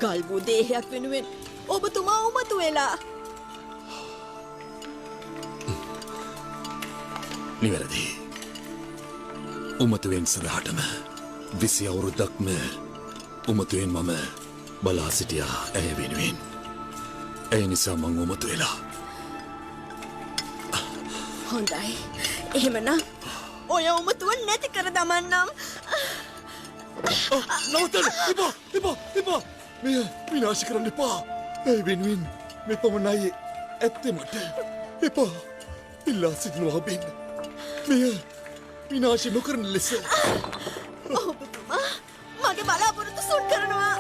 ගල්බු දේහයක් වෙනුවෙන් ඔබතුමා උමතු වෙලා. නිවැරදි. උමතුවෙන් සදහටම 20 අවුරුද්දක්ම උමතුවෙන් මම බලා සිටියා ඇය වෙනුවෙන්. ඒ නිසා මං උමතු වෙලා. හොඳයි. එහෙමනම් ඔය උමතුව නැති කර දමන්නම්. නවත්තන්න! එපා! මෙය විනාශ කරන්න එපා! ඒ වෙනුවෙන් මේ පමණයි ඇත්තේ මට. එපා! ඉල්ලා සිටිනවා ඔබෙන්. මෙය විනාශ නොකරන ලෙස. ඔබතුමා මගේ බලාපොරොත්තු සුන් කරනවා.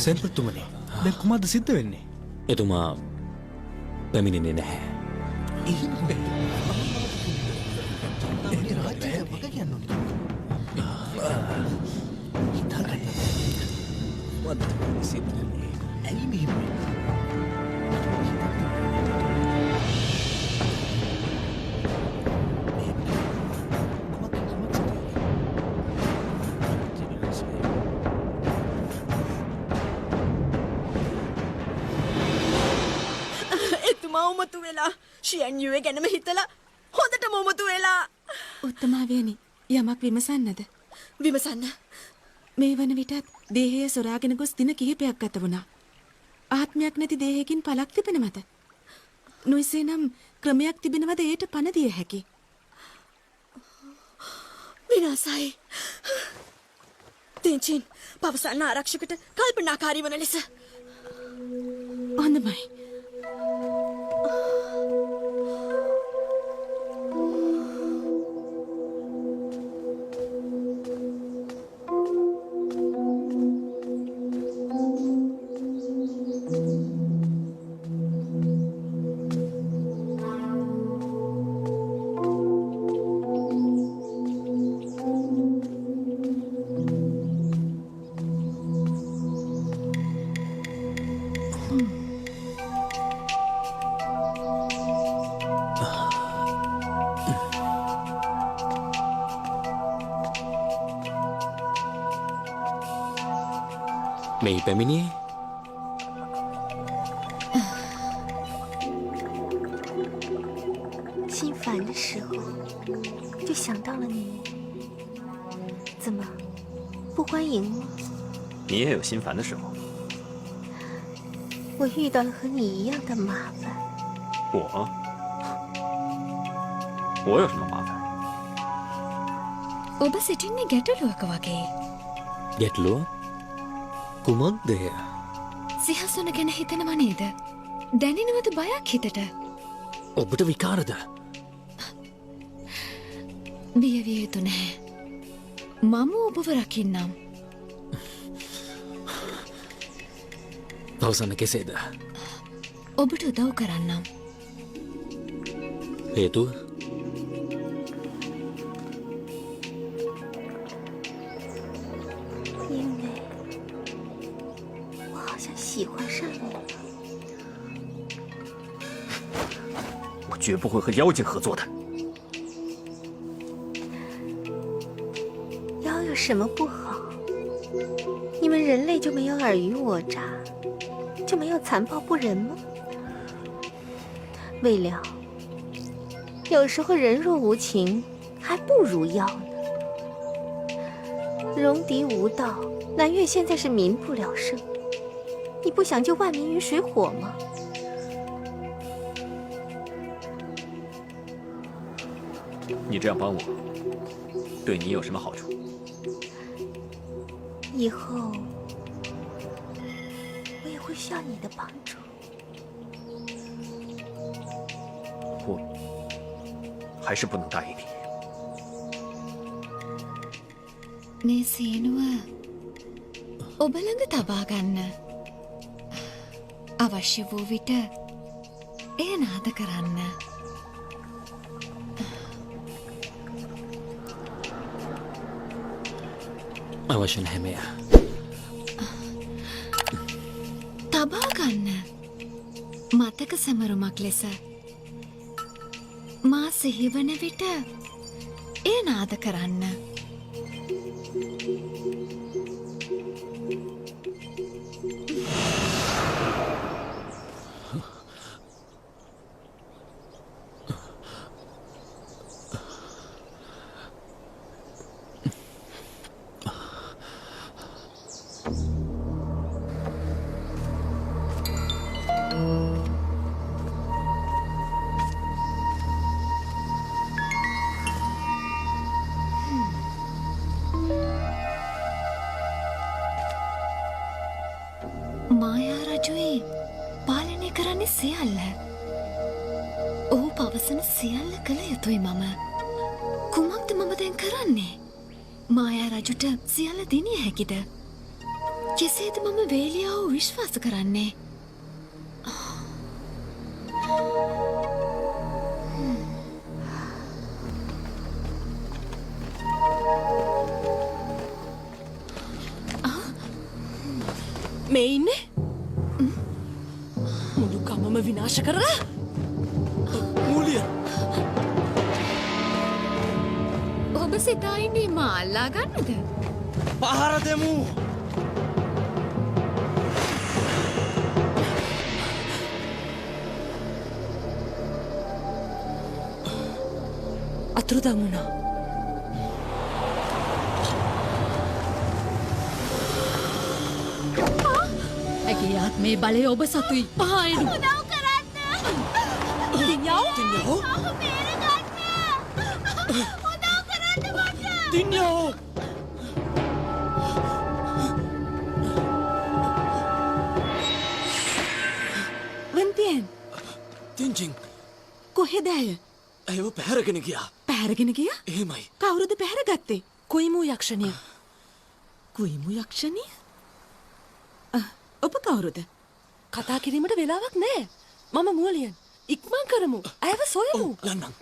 සෙන්පත්තුමනි දැන් කුමක්ද සිද්ධ වෙන්නේ? එතුමා පැමිණෙන්නේ නැහැ. උමතු වෙලා ෂියන්යුවේ ගැනම හිතලා හොඳටම උමතු වෙලා. උත්තමාවියනි යමක් විමසන්නද? විමසන්න. මේ වන විටත් දේහය සොරාගෙන ගොස් දින කිහිපයක් ගත වුණා. ආත්මයක් නැති දේහයකින් පළක් තිබෙනවද? නොයිසේනම් ක්‍රමයක් තිබෙනවද ඒට පණ දිය හැකි? විනාසයි. තෙන්චින් පවසන්න ආරක්ෂකට කල්පනාකාරී වන ලෙස. හොඳමයි. මෙහි පැමිණියේ 心烦的时候，就想到了你。怎么，不欢迎吗？你也有心烦的时候。我遇到了和你一样的麻烦。我有什么麻烦？ ඔබ සිටින්නේ ගැටලුවක වගේ. ගැටලුව? කුමක්දය? සිහසුන ගැන හිතනව නේද? දැනෙනවද බයක් හිතට? ඔබට විකාරද? බියවිය යුතු නැහැ. මම ඔබව රකින්නම්. පවසන්න කෙසේද? ඔබට උදව් කරන්නම්. හේතුව? 喜欢上你了。我绝不会和妖精合作的。妖有什么不好？你们人类就没有尔虞我诈，就没有残暴不仁吗？未了，有时候人若无情，还不如妖呢。戎狄无道，南越现在是民不聊生。你不想就万民于水火吗？你这样帮我，对你有什么好处？以后我也会需要你的帮助。我还是不能答应你。 මේ සේනුව ඔබ ළඟ තබා ගන්න. අවශ්‍ය වූ විට එය නාද කරන්න. අවශ්‍ය නැහැ මෙයා. තබා ගන්න. මතක සැමරුමක් ලෙස. මා සිහිවන විට එය නාද කරන්න. මායා රජුයි පාලනය කරන්නේ සියල්ල. ඔහු පවසන සියල්ල කළ යුතුයි මම. කුමක්ද මම දැන් කරන්නේ? මායා රජුට සියල්ල දිනිය හැකිද? කෙසේද මම වේලියාව විශ්වාස කරන්නේ? මේ ඉන්නේ මුළු ගමම විනාශ කරලා මූලිය ඔබ සිතා ඉන්නේ මා අල්ලා ගන්නද? පහර දෙමු. අතුරුදන් වුණා. ඇගේ ආත්මේ බලය ඔබ සතුයි. පහයනු. උදව් කරන්න! දින්යව දින්යව මම බේරගන්න! උදව් කරන්න මට! දින්යව වන්තියෙන් තින්ජින් කොහෙද ඇය? ඇයව පැහැරගෙන ගියා. පැහැරගෙන ගියා? එහෙමයි. කවුරුද පැහැරගත්තේ? කුයිමු යක්ෂණිය. කුයිමු යක්ෂණිය? ඔබ කවුරුද? කතා කිරීමට වෙලාවක් නෑ. මම මූලියන්. ඉක්මන් කරමු. ඇයව සොයමු. යන්නම්.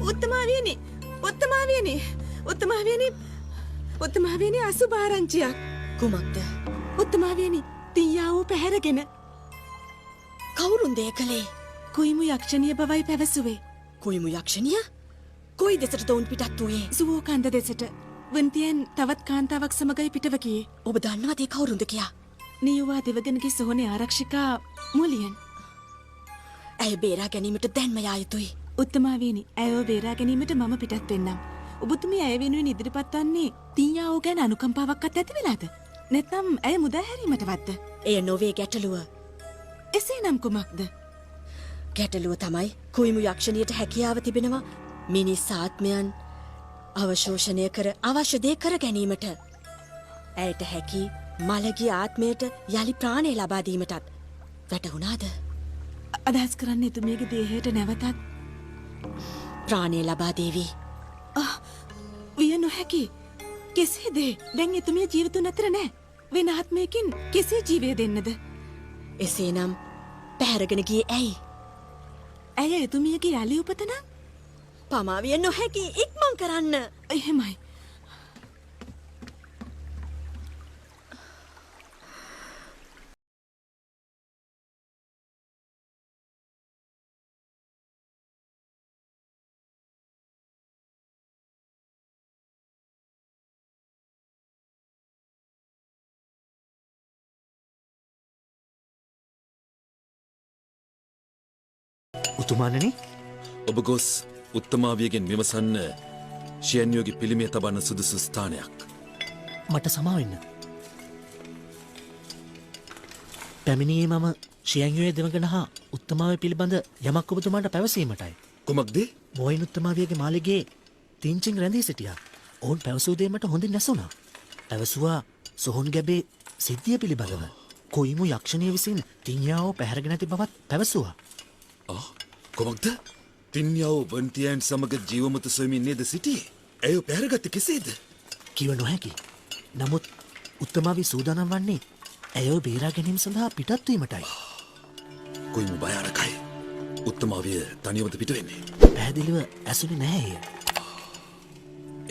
උත්තමාවියනි උත්තමාවියනි අසුභාරංචියක්. කුමක්ද? උත්තමාවියනි තියාව පැහැරගෙන කවුරුන්ද ඒ කළේ? කුයිමු යක්ෂණිය බවයි පැවසුවේ. කුයිමු යක්ෂණිය? කොයි දෙසට ඔවුන් පිටත් වූයේ? සුවෝ කන්ද දෙසට වන්තියන් තවත් කාන්තාවක් සමගයි පිටව ගියේ. ඔබ දන්නවද ඒ කවුරුන්ද කියා? නියවා දෙවගනගේ සොහොනේ ආරක්ෂිකා මුලියන්. ඇය බේරා ගැනීමට දැන්ම යා යුතුයි. උත්තමාවියනි ඇයව බේරා ගැනීමට මම පිටත් වෙන්නම්. ඔබතුමිය ඇය වෙනුවෙන් ඉදිරිපත් වන්නේ තියාව ගැන අනුකම්පාවක්වත් ඇති වෙලාද? නැත්නම් ඇය මුදා හැරීමටවත්ද? එය නොවේ ගැටලුව. එසේනම් කුමක්ද? ගැටලුව තමයි කුයිමු යක්ෂණියට හැකියාව තිබෙනවා මිනිස් ආත්මයන් අවශෝෂණය කර අවශ්‍ය දේ කර ගැනීමට. ඇයට හැකි මළගිය ආත්මයට යළි ප්‍රාණය ලබා දීමටත්. වැටහුණාද? අදහස් කරන්නේ එතුමියගේ දේහයට නැවතත් ප්‍රාණය ලබා දේවි. විය නොහැකි. කෙසේද? දැන් එතුමිය ජීවිතුන් අතර නෑ. වෙන ආත්මයකින් කෙසේ ජීවය දෙන්නද? එසේනම් පැහැරගෙන ගියේ ඇයි? ඇය එතුමියගේ යළි උපත නම්? පමාවිය නොහැකි ඉක්මන් කරන්න. එහෙමයි. උතුමානනි ඔබ ගොස් උත්තමාවියගෙන් විමසන්න ෂියන්යෝගේ පිළිමය තබන්න සුදුසු ස්ථානයක්. මට සමාවෙන්න. පැමිණියේ මම ශියංයුවේ දෙවඟන හා උත්තමාව පිළිබඳ යමක් ඔබතුමාට පැවසීමටයි. කුමක්ද? මොයින් උත්තමාවියගේ මාලිගේ තිංචින් රැඳී සිටියා. ඔවුන් පැවසූදේමට හොඳින් නැසුණා. පැවසුවා සොහොන් ගැබේ සිද්ධිය පිළිබඳව. කොයිමු යක්ෂණය විසින් තිංයාව පැහැරගෙන ඇති බවත් පැවසුවා. කොමක්ද? තින්යාව වන්තියන් සමග ජීවමත සොයමින් නේද සිටියේ? ඇය පැහැරගත්තේ කෙසේද? කිව නොහැකි. නමුත් උත්තමාවි සූදානම් වන්නේ ඇයව බේරා ගැනීම සඳහා පිටත්වීමටයි. කොයිමු භයානකයි. උත්තමාවිය තනියමද පිට වෙන්නේ? පැහැදිලිව ඇසුනේ නැහැ එය.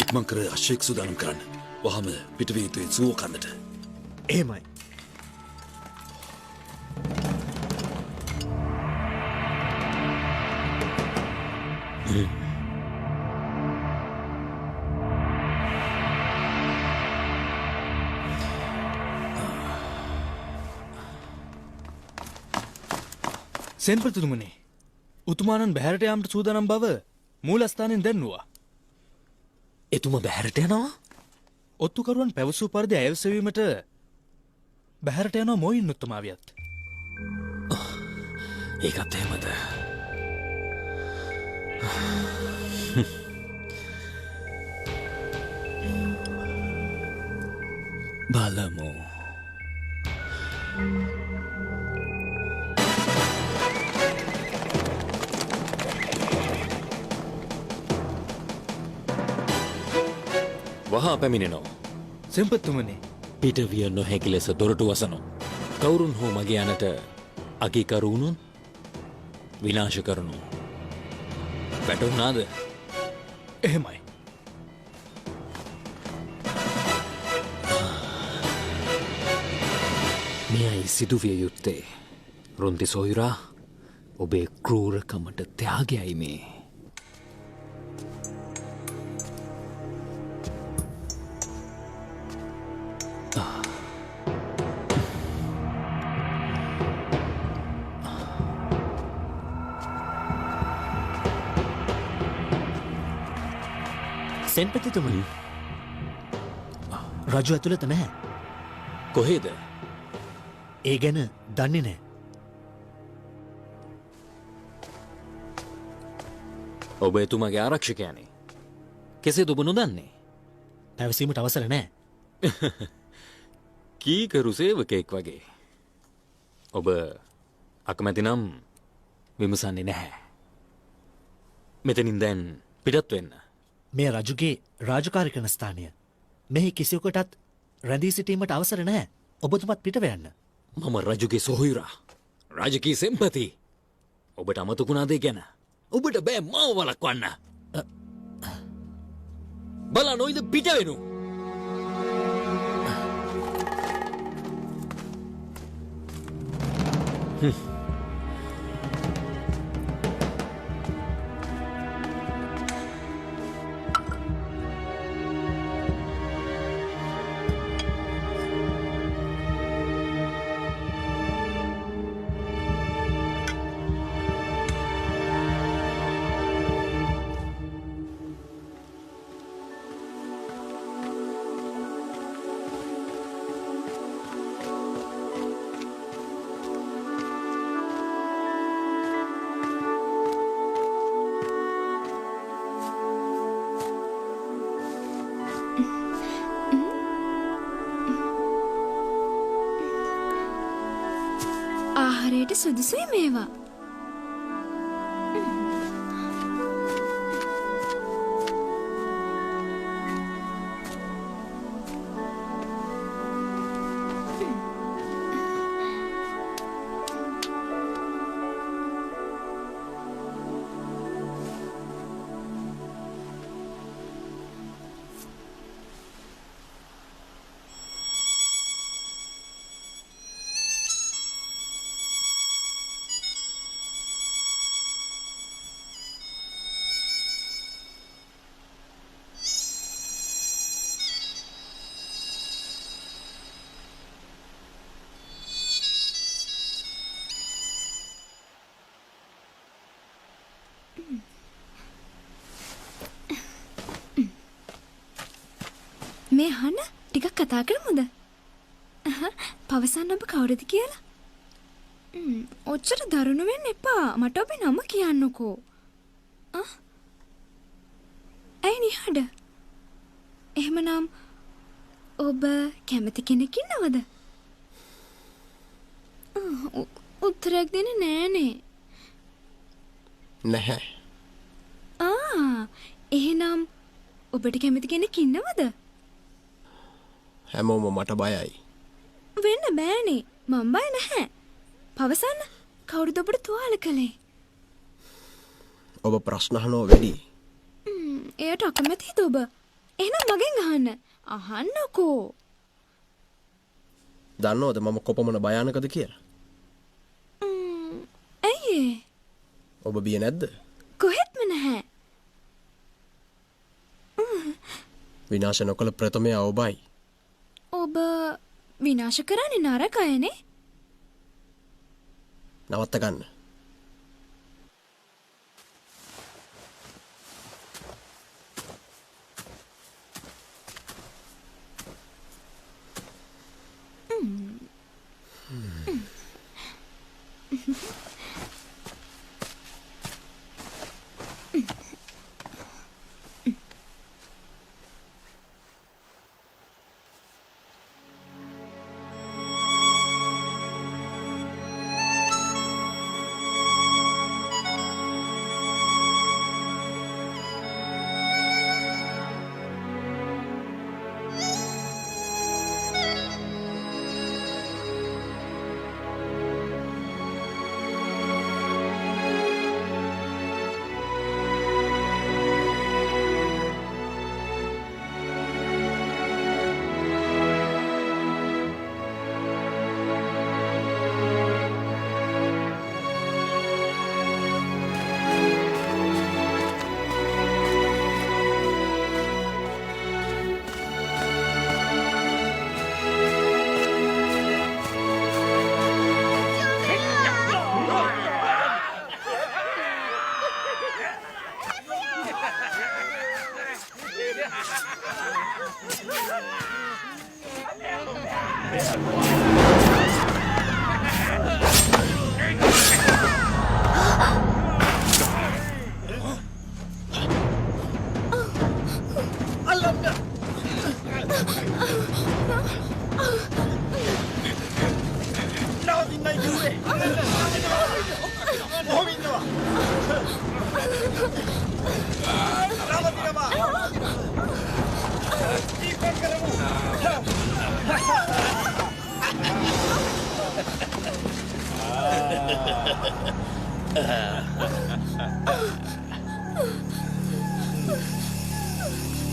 ඉක්මන් කර අශ්වයෙක් සූදානම් කරන්න. වහම පිටවිය යුතුයි සුව කන්නට. එහෙමයි. සෙන්පතිතුමනි, උතුමානන් බැහැරට යාමට සූදානම් බව මූලස්ථානයෙන් දැන්නවා. එතුම බැහැරට යනවා? ඔත්තුකරුවන් පැවසූ පරිදි ඇයවසවීමට බැහැරට යනවා මොයින් උත්තමාවියත්. ඒකත් එහෙමද? බලමු. වහා පැමිණෙනවා. සෙන්පතිතුමනි, පිටවිය නොහැකි ලෙස දොරටු වසනු. කවුරුන් හෝ මගේ යනට අගිකරුණුන් විනාශ කරනු. වැටුනාද? එහෙමයි. මෙයයි සිදුවිය යුත්තේ. රුන්ති සොයුරා, ඔබේ ක්‍රූරකමට ත්‍යාගයයි මේ. සෙන්පතිතුමනි, රජු ඇතුළත නැහැ. කොහේද? ඒ ගැන දන්නේ නෑ. ඔබ එතුමගේ ආරක්ෂකයනේ. කෙසේද ඔබ නොදන්නේ? පැවසීමට අවසර නෑ. කීකරු සේවකයෙක් වගේ. ඔබ අකමැති නම් විමසන්නේ නැහැ. මෙතනින් දැන් පිටත් වෙන්න. මේ රජුගේ රාජකාරි කරන ස්ථානය. මෙහි කිසිවකටත් රැඳී සිටීමට අවසර නැහැ. ඔබතුමත් පිටව යන්න. මම රජුගේ සොහොයුරා. රාජකීය සෙන්පති. ඔබට අමතකුණාදේ ගැන. ඔබට බෑ මාව වළක්වන්න. බලා නොයිද පිට වෙනු. ආහාරයට සුදුසුයි මේවා. මේ අහන්න ටිකක් කතා කරමුද? පවසන්න ඔබ කවුරුද කියලා? ඔච්චර දරුණු වෙන්න එපා. මට ඔබේ නම කියන්නකෝ. ඇයි නිහඬ? එහෙමනම් ඔබ කැමති කෙනෙක් ඉන්නවද? උත්තරයක් දෙන්නේ නෑනේ. නැහැ. එහෙනම් ඔබට කැමති කෙනෙක් ඉන්නවද? හැමෝම මට බයයි. වෙන්න බෑනේ. මම බය නැහැ. පවසන්න. කවුරුද ඔබට තුවාල කළේ? ඔබ ප්‍රශ්න අහනවා වැඩි. එයට අකමැතිද ඔබ? එහෙනම් මගෙන් අහන්න. අහන්නකෝ. දන්නවද මම කොපමණ භයානකද කියලා? ඇයි? ඔබ බිය නැද්ද? කොහෙත්ම නැහැ. විනාශ නොකළ ප්‍රථමයා ඔබයි. ඔබ විනාශ කරන්නේ නරකයනේ. නවත්ත ගන්න.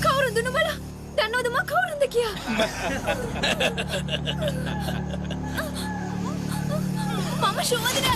කවුරුද නුඹලා? දන්නවද මම කවුරුන්ද කියා? මම ශෝධන.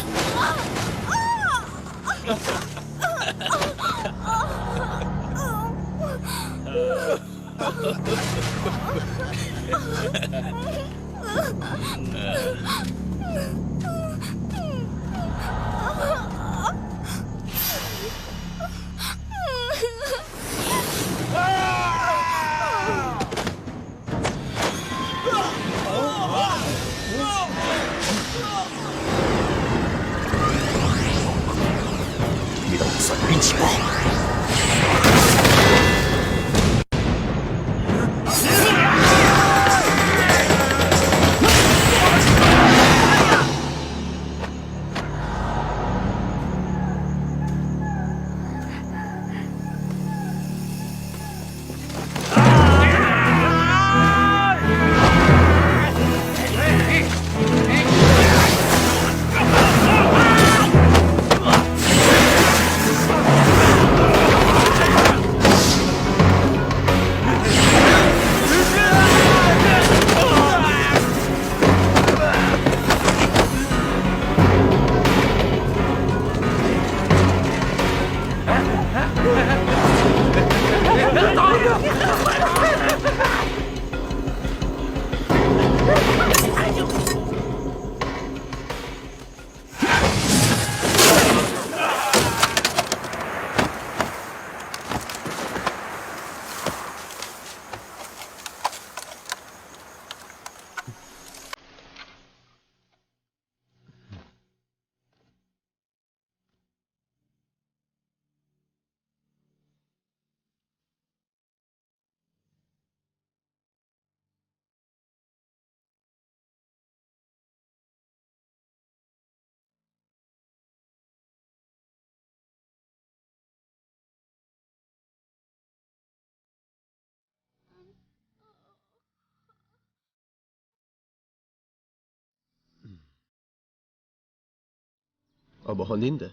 ඔබ හොඳින්ද?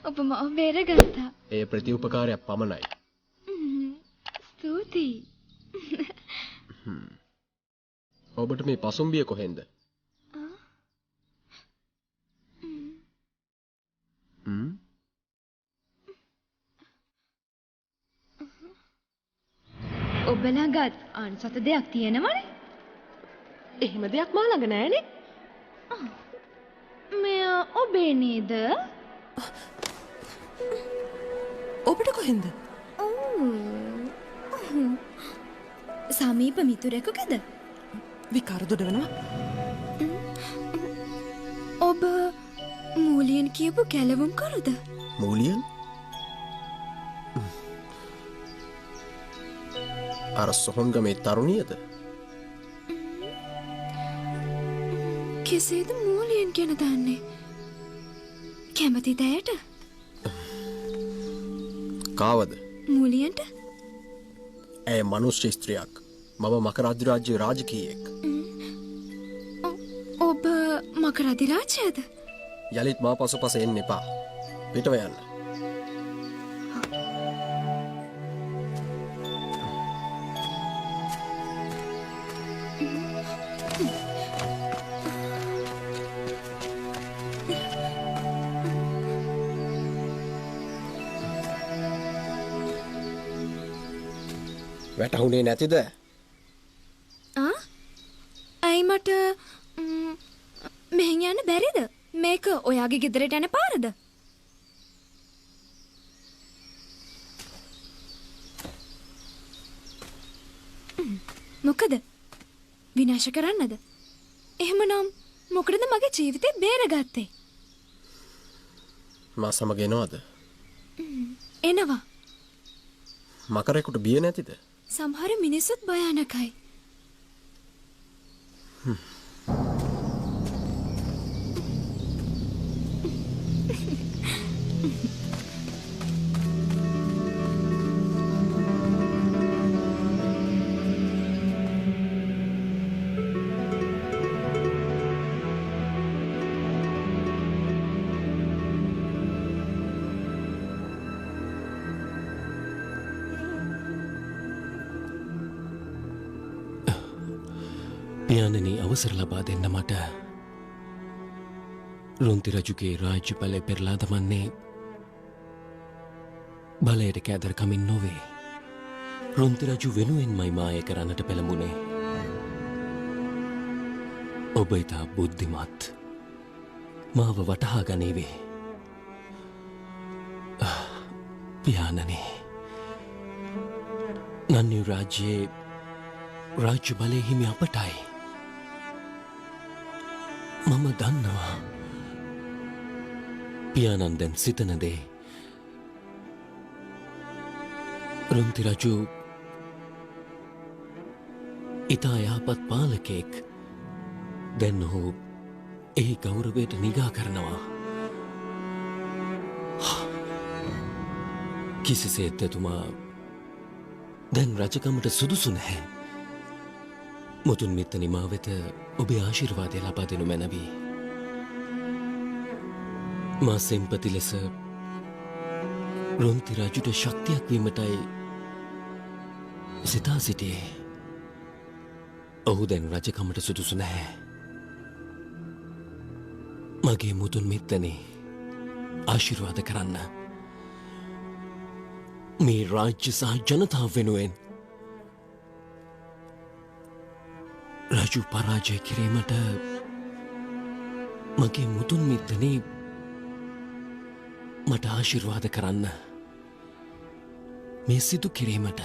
ඔබ මාව බේරගත්තා. ඒ ප්‍රතිඋපකාරයක් පමණයි. ස්තුතියි. ඔබට මේ පසුම්බිය කොහෙන්ද? ඔබ ළඟත් අන්සත දෙයක් තියෙනවනේ. එහෙම දෙයක් මා ළඟ නෑනේ. මෙය ඔබේ නේද? ඔබට කොහෙන්ද? සමීප මිතුරෙකුගේද? විකාර දොඩවනවා. ඔබ මූලියන් කියපු කැලවුම් කරුද? මූලියන්? අර සොහොන්ගමේ තරුණියද? කෙසේද මූලියන් ගැන දන්නේ? කැමති දයට? කාවද? මූලියන්ට? ඇය මනුෂ්‍ය ස්ත්‍රියක්. මම මකර අධිරාජ්‍යයේ රාජකීයෙක්. ඔබ මකර අධිරාජ්‍යයද? යලිත් මා පසුපස එන්න එපා. පිටව යන්න. වැටහුණේ නැතිද? ඇයි මට මෙහෙන් යන්න බැරිද? මේක ඔයාගේ ගෙදරට යන පාරද? මොකද? විනාශ කරන්නද? එහෙමනම් මොකටද මගේ ජීවිතේ බේරගත්තේ? මා සමග එනවද? එනවා. මකරෙකුට බිය නැතිද? සමහර මිනිස්සුත් භයානකයි. පියාණනි අවසර ලබා දෙන්න මට. රුන්ති රජුගේ රාජ්‍ය බලය පෙරලා දමන්නේ බලයට කෑදරකමින් නොවේ. රුන්ති රජු වෙනුවෙන්මයි මාය කරන්නට පෙළඹුණේ. ඔබ ඉතා බුද්ධිමත්. මාව වටහා ගනීවේ. පියාණනි නන්නි රාජ්‍යයේ රාජ්‍ය බලය හිමි අපටයි. මම දන්නවා පියාණන් දැන් සිතන දේ. රුන්ති රජු ඉතා යහපත් පාලකෙක්. දැන් ඔහු ඒ ගෞරවයට නිගා කරනවා. කිසිසේත් එතුමා දැන් රජකමට සුදුසු නැහැ. මුතුන් මිත්තනි මා වෙත ඔබේ ආශිර්වාදය ලබා දෙනු මැනවි. මා සෙම්පති ලෙස රුන්ති රජුට ශක්තියක් වීමටයි සිතා සිටියේ. ඔහු දැන් රජකමට සුදුසු නැහැ. මගේ මුතුන් මිත්තනි ආශිර්වාද කරන්න. මේ රාජ්‍ය සහ ජනතාව වෙනුවෙන් රජු පරාජය කිරීමට මගේ මුතුන් මිත්තනේ මට ආශිර්වාද කරන්න. මේ සිදු කිරීමට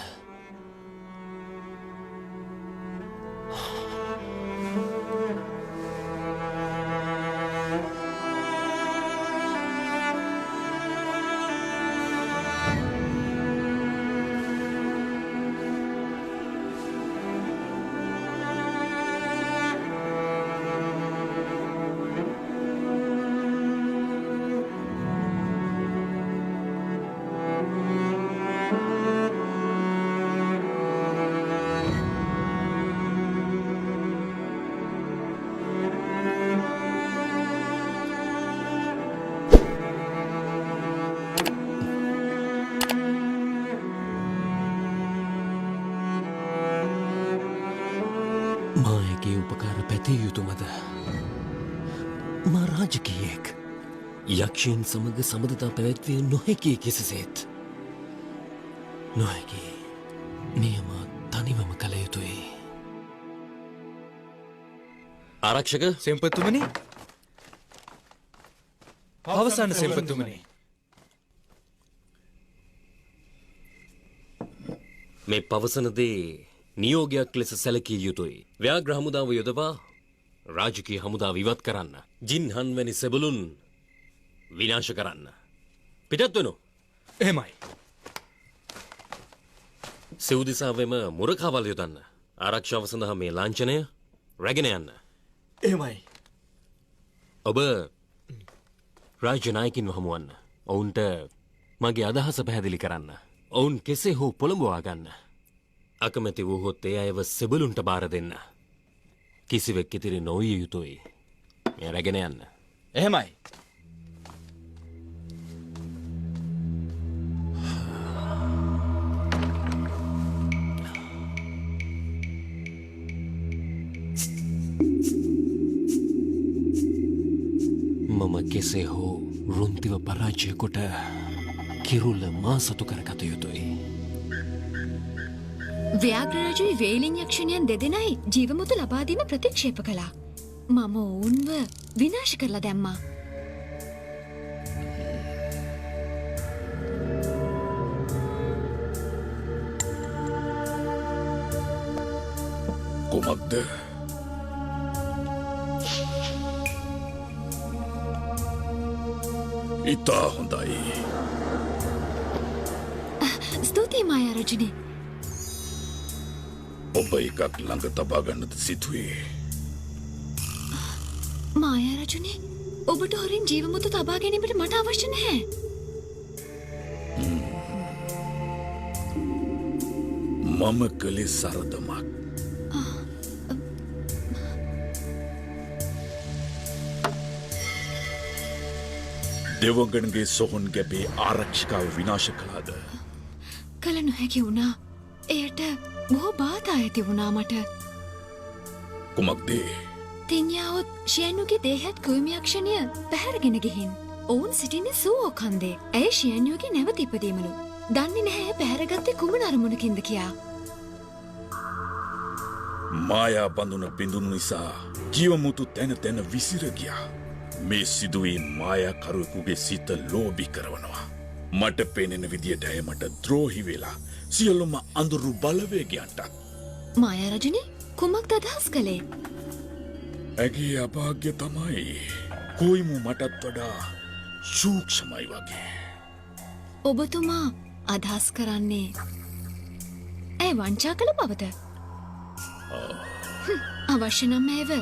සිතිය යුතුමද මා රාජකීයෙක් යක්ෂයන් සමග සබඳතා පැවැත්විය නොහැකි කිසිසේත් නොහැකි නියම තනිවම කළ යුතුයි ආරක්ෂක සෙම්පත්තුමනි අවසාන සෙම්පත්තුමනි මේ පවසනදේ නියෝගයක් ලෙස සැලකිය යුතුයි ව්‍යාග්‍ර හමුදාව යොදවා රාජකීය හමුදාව ඉවත් කරන්න ජින්හන් වැනි සෙබළුන් විනාශ කරන්න පිටත් වෙනු එහෙමයි සිව්දිසාවෙම මුරකාවල් යොදන්න ආරක්ෂාව සඳහා මේ ලාංඡනය රැගෙන යන්න එහෙමයි ඔබ රාජ්‍ය නායකින්ව හමුවන්න ඔවුන්ට මගේ අදහස පැහැදිලි කරන්න ඔවුන් කෙසේ හෝ පොළඹවා ගන්න අකමැති වූහොත් ඒ අයව සෙබළුන්ට බාර දෙන්න කිසිවෙක් ඉතිරි නොවිය යුතුයි මෙය රැගෙන යන්න එහෙමයි මම කෙසේ හෝ රුන්තිව පරාජය කොට කිරුල්ල මා සතු කරගත යුතුයි ව්‍යාග්‍රරාජුයි වේලින් යක්ෂණයන් දෙදෙනයි ජීවමුතු ලබාදීම ප්‍රතික්ෂේප කළා. මම ඔවුන්ව විනාශ කරලා දැම්මා. කුමක්ද? ඉතා හොඳයි. ස්තුතියි මායා රජනි. ඔබ එකක් ළඟ තබා ගන්නද සිතුවේ? මායා රජනි, ඔබට හොරින් ජීවමුතු තබා ගැනීමට මට අවශ්‍ය නැහැ. මම කළේ සරදමක්. දෙවගණගේ සොහොන් ගැබේ ආරක්ෂිකාව විනාශ කළාද? කළ නොහැකි වුණා. එයට බොහෝ බාධා ඇති වුණා මට. කුමක්දේ? තිඤ්ඤාවොත් ෂියන්නුගේ දේහයත් කුයිමියක්ෂණිය පැහැරගෙන ගිහින්. ඔවුන් සිටින්නේ සූවෝ කන්දේ. ඇය ෂියන්නුගේ නැවත ඉපදීමලු. දන්නේ නැහැ පැහැරගත්තේ කුමන අරමුණකින්ද කියා. මායා බඳුන බිඳුණු නිසා ජීවමුතු තැන තැන විසිර ගියා. මේ සිදුවී මායාකරුවෙකුගේ සිත ලෝභි කරවනවා. මට පෙනෙන විදියට ඇය මට ද්‍රෝහි වෙලා සියලුම අඳුරු බලවේගයන්ට. මායා රජනි, කුමක්ද අදහස් කළේ? ඇගේ අභාග්‍ය තමයි කොයිමු මටත් වඩා සූක්ෂමයි වගේ. ඔබතුමා අදහස් කරන්නේ ඇය වංචා කළ බවද? අවශ්‍ය නම් ඇයව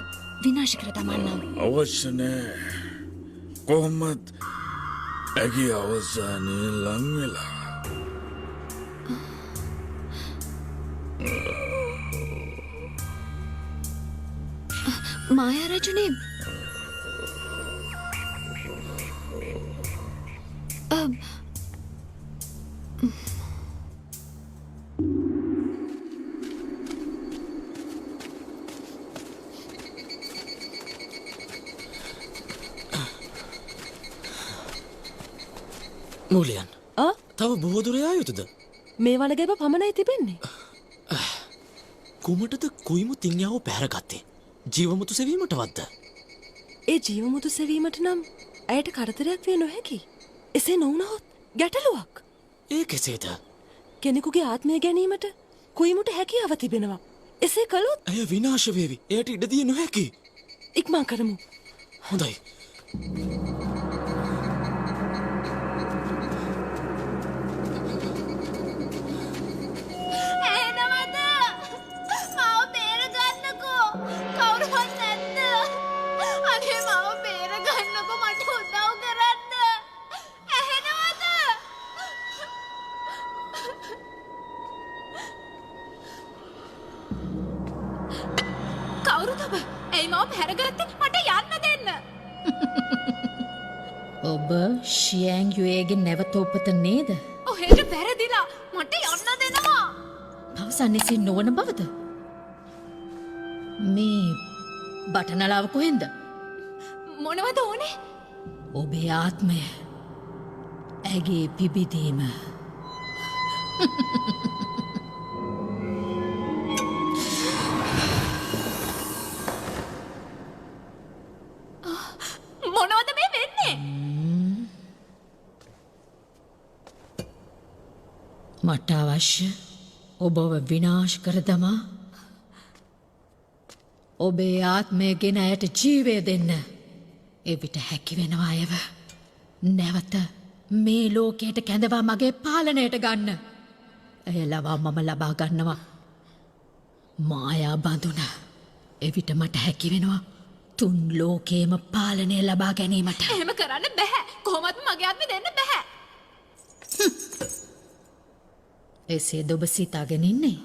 විනාශ කර දමන්නම්. අවශ්‍ය නෑ. කොහොමත් ඇගේ අවසානය ලං වෙලා. මායා රජනි, මූලියන් තව බොහෝදුරයා යුතුද? මේ වනගැබ පමණයි තිබෙන්නේ. කුමටද කුයිමු තිඤ්ඤාව පැහැරගත්තේ? ජීවමුතු සෙවීමට වද්ද? ඒ ජීවමුතු සෙවීමට නම් ඇයට කරදරයක් විය නොහැකි. එසේ නොවුනහොත් ගැටලුවක්. ඒ කෙසේද? කෙනෙකුගේ ආත්මය ගැනීමට කුයිමුට හැකියාව තිබෙනවා. එසේ කළොත් ඇය විනාශ වේවි. එයට ඉඩ දිය නොහැකි. ඉක්මන් කරමු. හොඳයි. ඔබ ෂියෑන්ග්යුවේගේ නැවත උපත නේද? ඔහෙට වැරදිලා. මට යන්න දෙනවා. පවසන්නේ සින් නොවන බවද? මේ බටනලාව කොහෙන්ද? මොනවද ඕනේ? ඔබේ ආත්මය. ඇගේ පිබිදීම. මොනවද මේ වෙන්නේ? මට අවශ්‍ය ඔබව විනාශ කර දමා ඔබේ ආත්මය ගෙන ඇයට ජීවය දෙන්න. එවිට හැකි වෙනවා එව. නැවත මේ ලෝකයට කැඳවා මගේ පාලනයට ගන්න. ඇය ලවා මම ලබා ගන්නවා. මායා බඳුන. එවිට මට හැකි වෙනවා තුන් ලෝකේම පාලනය ලබා ගැනීමට. එහෙම කරන්න බැහැ. කොහොමත් මගේ ආත්මය දෙන්න බැහැ. එසේ ඔබ සිතාගෙන ඉන්නේ.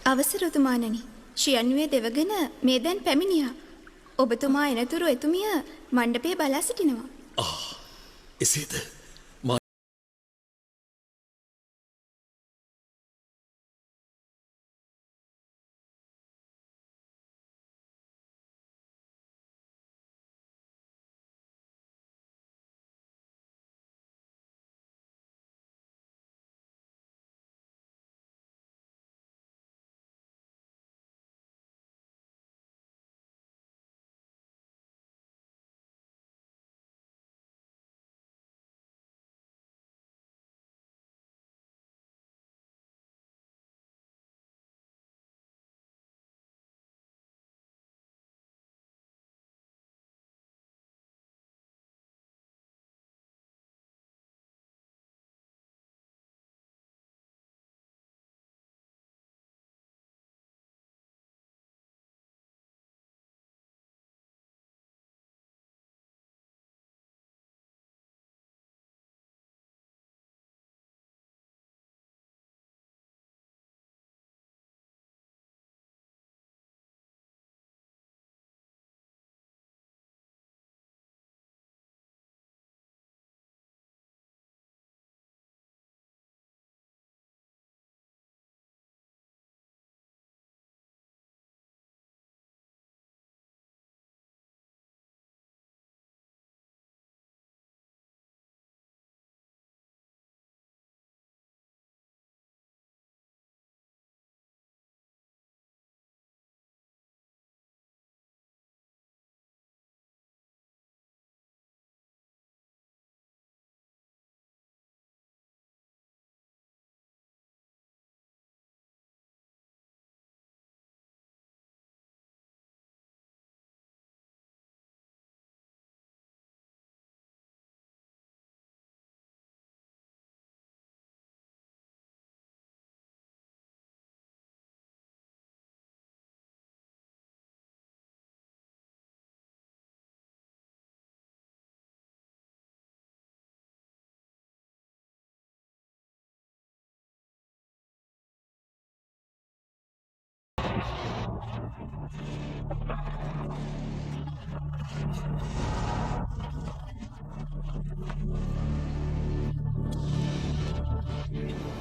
අවසරතුමාණනි, ශ්‍රියන්වේ දෙවගෙන මේ දැන් පැමිණියා. ඔබතුමා එනතුරු එතුමිය මණ්ඩපයේ බලා සිටිනවා. එසේද?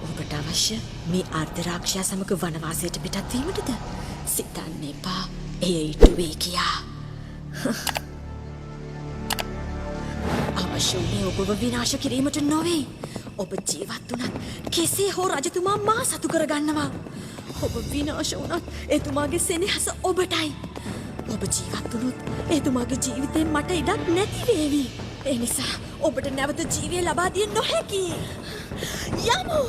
ඔබට අවශ්‍ය මේ අර්ධරාක්ෂයා සමග වනවාසයට පිටත් වීමටද? සිතන්න එපා. එය ඉටු වේ කියා. අවශ්‍ය වුණේ ඔබව විනාශ කිරීමට නොවේ. ඔබ ජීවත් වුණත් කෙසේ හෝ රජතුමා මා සතු කරගන්නවා. ඔබ විනාශ වුණත් එතුමාගේ සෙනෙහස ඔබටයි. ඔබ ජීවත් වුණොත් එතුමාගේ ජීවිතයෙන් මට ඉඩක් නැති වේවි. ඒ නිසා ඔබට නැවත ජීවිය ලබා දිය නොහැකි. යමු.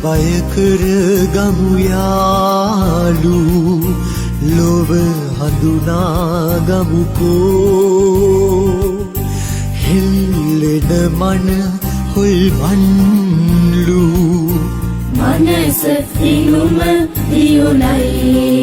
බය කර ගමු යාලු ලොව හඳුනා ගමුකෝ හෙල්ලෙන මන හොල්වන්ලු මනස ඉනුම දියුණයි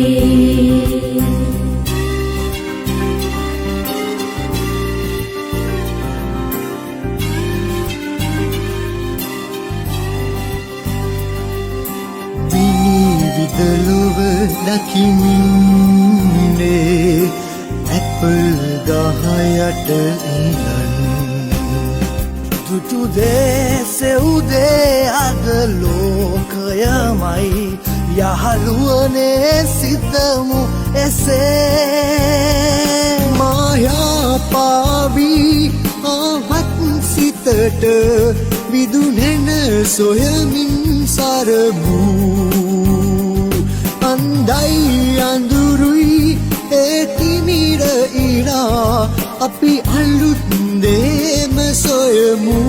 විදලොව දකින්නේ ඇපල් ගහයට ඉඳන් දුටු දෙසෙව්දේ අද ලෝකයමයි යහළුවනේ සිතමු එසේ මායාපාවී ආවත් සිතට විදුනෙන සොයමින් සරමු අන්දයි අඳුරුයි ඒතිමිර ඉරා අපි අලුත් දේම සොයමු